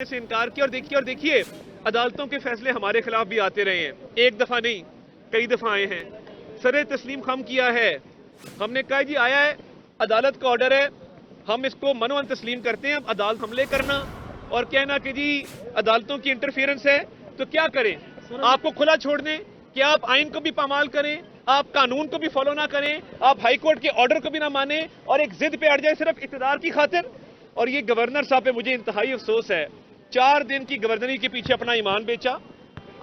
سے انکار کیا اور دیکھیے عدالتوں کے فیصلے ہمارے خلاف بھی آتے رہے ہیں، ایک دفعہ نہیں کئی دفعہ آئے ہیں۔ سر تسلیم خم کیا ہے، ہم نے کہا جی آیا ہے، عدالت کا آرڈر ہے، ہم اس کو منو ان تسلیم کرتے ہیں۔ اب عدالت حملے کرنا اور کہنا کہ جی عدالتوں کی انٹرفیئرنس ہے تو کیا کریں؟ آپ کو کھلا چھوڑ دیں کہ آپ آئین کو بھی پامال کریں، آپ قانون کو بھی فالو نہ کریں، آپ ہائی کورٹ کے آرڈر کو بھی نہ مانیں اور ایک ضد پہ اڑ جائے صرف اقتدار کی خاطر۔ اور یہ گورنر صاحب پہ مجھے انتہائی افسوس ہے، 4 دن کی گوردنی کے پیچھے اپنا ایمان بیچا،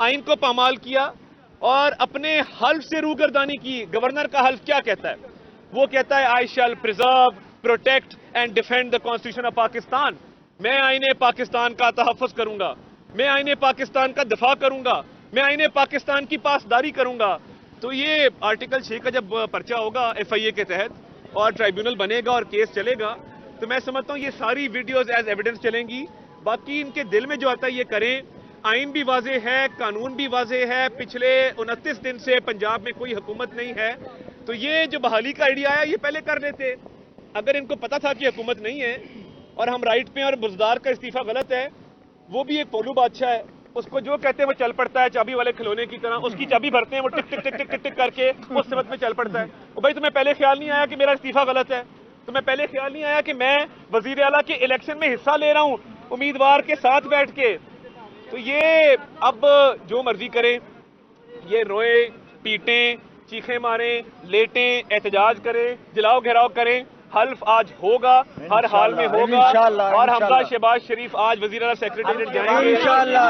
آئین کو پامال کیا اور اپنے حلف سے روگردانی کی۔ گورنر کا حلف کیا کہتا ہے؟ وہ کہتا ہے I shall preserve, protect and defend the constitution of Pakistan. میں آئین پاکستان کا تحفظ کروں گا، میں آئین پاکستان کا دفاع کروں گا، میں آئین پاکستان کی پاسداری کروں گا۔ تو یہ آرٹیکل 6 کا جب پرچہ ہوگا FIA کے تحت اور ٹرائیبیونل بنے گا اور کیس چلے گا تو میں سمجھتا ہوں یہ ساری ویڈیوز ایز ایویڈنس چلیں گی۔ باقی ان کے دل میں جو آتا ہے یہ کریں۔ آئین بھی واضح ہے، قانون بھی واضح ہے، پچھلے 29 دن سے پنجاب میں کوئی حکومت نہیں ہے، تو یہ جو بحالی کا آئیڈیا آیا یہ پہلے کر لیتے۔ اگر ان کو پتا تھا کہ حکومت نہیں ہے اور ہم رائٹ پہ اور بزدار کا استعفیٰ غلط ہے، وہ بھی ایک پولو بادشاہ ہے، اس کو جو کہتے ہیں وہ چل پڑتا ہے، چابی والے کھلونے کی طرح، اس کی چابی بھرتے ہیں وہ ٹک ٹک ٹک ٹک ٹک ٹک کر کے اس سمت میں چل پڑتا ہے۔ وہ بھائی تمہیں پہلے خیال نہیں آیا کہ میرا استعفیٰ غلط ہے؟ تمہیں پہلے خیال نہیں آیا کہ میں وزیر اعلیٰ کے الیکشن میں حصہ لے رہا ہوں امیدوار کے ساتھ بیٹھ کے؟ تو یہ اب جو مرضی کریں، یہ روئے پیٹیں، چیخیں ماریں، لیٹیں، احتجاج کریں، جلاؤ گھیراؤ کریں، حلف آج ہوگا، ہر حال میں ہوگا۔ اور حمزہ شہباز شریف آج وزیر اعلیٰ سیکریٹریٹ جائیں گے انشاءاللہ۔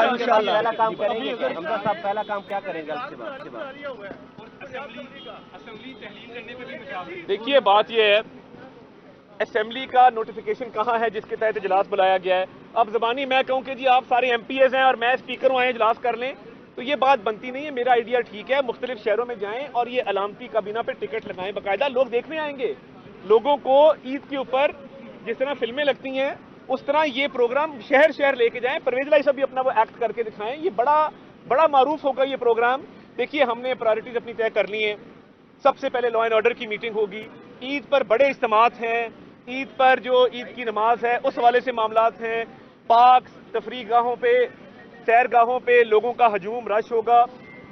پہلا کام کریں گے حمزہ صاحب، پہلا کام کیا کریں گے اس کے بعد؟ دیکھیے بات یہ ہے، اسمبلی کا نوٹیفیکیشن کہاں ہے جس کے تحت اجلاس بلایا گیا ہے؟ اب زبانی میں کہوں کہ جی آپ سارے MPs ہیں اور میں اسپیکر ہوں آئے اجلاس کر لیں تو یہ بات بنتی نہیں ہے۔ میرا آئیڈیا ٹھیک ہے، مختلف شہروں میں جائیں اور یہ علامتی کابینہ پہ ٹکٹ لگائیں، باقاعدہ لوگ دیکھنے آئیں گے۔ لوگوں کو عید کے اوپر جس طرح فلمیں لگتی ہیں اس طرح یہ پروگرام شہر شہر لے کے جائیں، پرویز لائی صاحب بھی اپنا وہ ایکٹ کر کے دکھائیں، یہ بڑا معروف ہوگا یہ پروگرام۔ دیکھیے ہم نے پرائرٹیز اپنی طے کر لی ہیں، سب سے پہلے لا اینڈ آرڈر کی میٹنگ ہوگی، عید پر بڑے اجتماعات ہیں، عید پر جو عید کی نماز ہے اس حوالے سے معاملات ہیں، پارک تفریح گاہوں پہ، سیر گاہوں پہ لوگوں کا ہجوم رش ہوگا،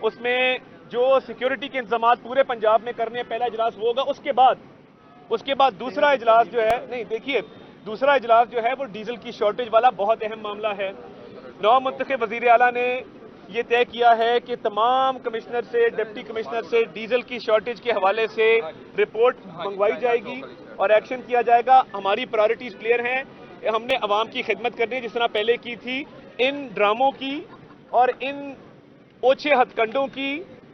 اس میں جو سیکیورٹی کے انتظامات پورے پنجاب میں کرنے ہیں، پہلا اجلاس وہ ہوگا۔ اس کے بعد دوسرا اجلاس جو ہے، نہیں دیکھیے دوسرا اجلاس جو ہے وہ ڈیزل کی شارٹیج والا بہت اہم معاملہ ہے۔ نو منتخب وزیر اعلیٰ نے یہ طے کیا ہے کہ تمام کمشنر سے، ڈپٹی کمشنر سے ڈیزل کی شارٹیج کے حوالے سے رپورٹ منگوائی جائے گی اور ایکشن کیا جائے گا۔ ہماری پرائرٹیز کلیئر ہیں، ہم نے عوام کی خدمت کرنی ہے جس طرح پہلے کی تھی۔ ان ڈراموں کی اور ان اوچھے ہتھ کنڈوں کی،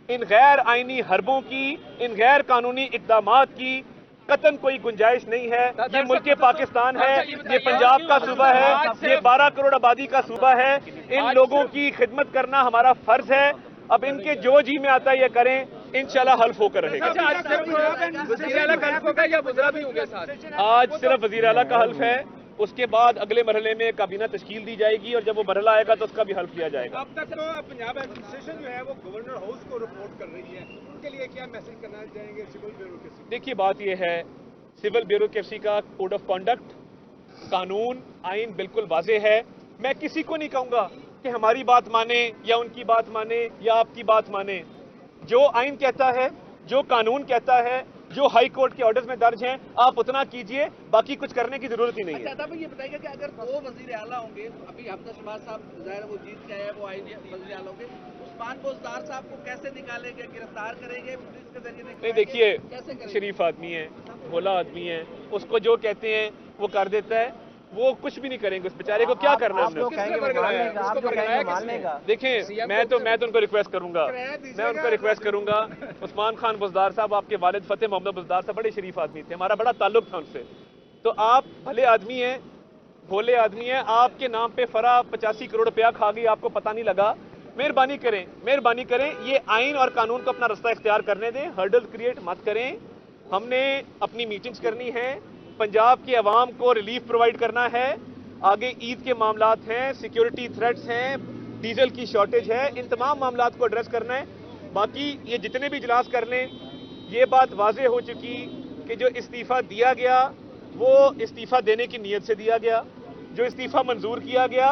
ان غیر آئینی حربوں کی، ان غیر قانونی اقدامات کی قطعاً کوئی گنجائش نہیں ہے۔ یہ ملک پاکستان ہے، یہ پنجاب کا صوبہ ہے، یہ 12 کروڑ آبادی کا صوبہ ہے، ان لوگوں کی خدمت کرنا ہمارا فرض ہے۔ اب ان کے جو جی میں آتا ہے یہ کریں، انشاءاللہ حلف ہو کر رہے گا۔ وزیر اعلیٰ کا حلف ہوگا یا وزراء بھی ہوں گے ساتھ؟ آج صرف وزیر اعلیٰ کا حلف ہے، اس کے بعد اگلے مرحلے میں کابینہ تشکیل دی جائے گی اور جب وہ مرحلہ آئے گا تو اس کا بھی حلف کیا جائے گا۔ اب تک تو پنجاب ایڈمنسٹریشن جو ہے وہ گورنر ہاؤس کو رپورٹ کر رہی ہے، ان کے لیے کیا میسج کرنا چاہیں گے سول بیوروکریسی؟ دیکھیے بات یہ ہے، سول بیوروکریسی کا کوڈ آف کانڈکٹ، قانون، آئین بالکل واضح ہے۔ میں کسی کو نہیں کہوں گا کہ ہماری بات مانے یا ان کی بات مانے یا آپ کی بات مانے۔ جو آئین کہتا ہے، جو قانون کہتا ہے، جو ہائی کورٹ کے آرڈرز میں درج ہیں، آپ اتنا کیجئے، باقی کچھ کرنے کی ضرورت ہی نہیں ہے۔ اچھا یہ بتائیے کہ اگر 2 وزیر اعلیٰ ہوں گے، ابھی حمزہ شہباز صاحب ظاہر وہ جیت کے آئے، وہ آئینی وزیر اعلیٰ ہوں گے، عثمان بزدار صاحب کو کیسے نکالیں گے؟ گرفتار کریں گے پولیس کے ذریعے؟ نہیں دیکھیے شریف آدمی ہے، بھولا آدمی ہے، اس کو جو کہتے ہیں وہ کر دیتا ہے، وہ کچھ بھی نہیں کریں گے، اس بیچارے کو کیا کرنا ہے ہم نے؟ دیکھیں میں تو ان کو ریکویسٹ کروں گا، عثمان خان بزدار صاحب، آپ کے والد فتح محمد بزدار صاحب بڑے شریف آدمی تھے، ہمارا بڑا تعلق تھا ان سے، تو آپ بھلے آدمی ہیں، بھولے آدمی ہیں، آپ کے نام پہ فرا 85 کروڑ روپیہ کھا گئی، آپ کو پتہ نہیں لگا۔ مہربانی کریں یہ آئین اور قانون کو اپنا رستہ اختیار کرنے دیں، ہرڈل کریٹ مت کریں۔ ہم نے اپنی میٹنگز کرنی ہے، پنجاب کے عوام کو ریلیف پرووائڈ کرنا ہے، آگے عید کے معاملات ہیں، سیکیورٹی تھریٹس ہیں، ڈیزل کی شارٹیج ہے، ان تمام معاملات کو ایڈریس کرنا ہے۔ باقی یہ جتنے بھی اجلاس کر لیں، یہ بات واضح ہو چکی کہ جو استعفیٰ دیا گیا وہ استعفیٰ دینے کی نیت سے دیا گیا، جو استعفیٰ منظور کیا گیا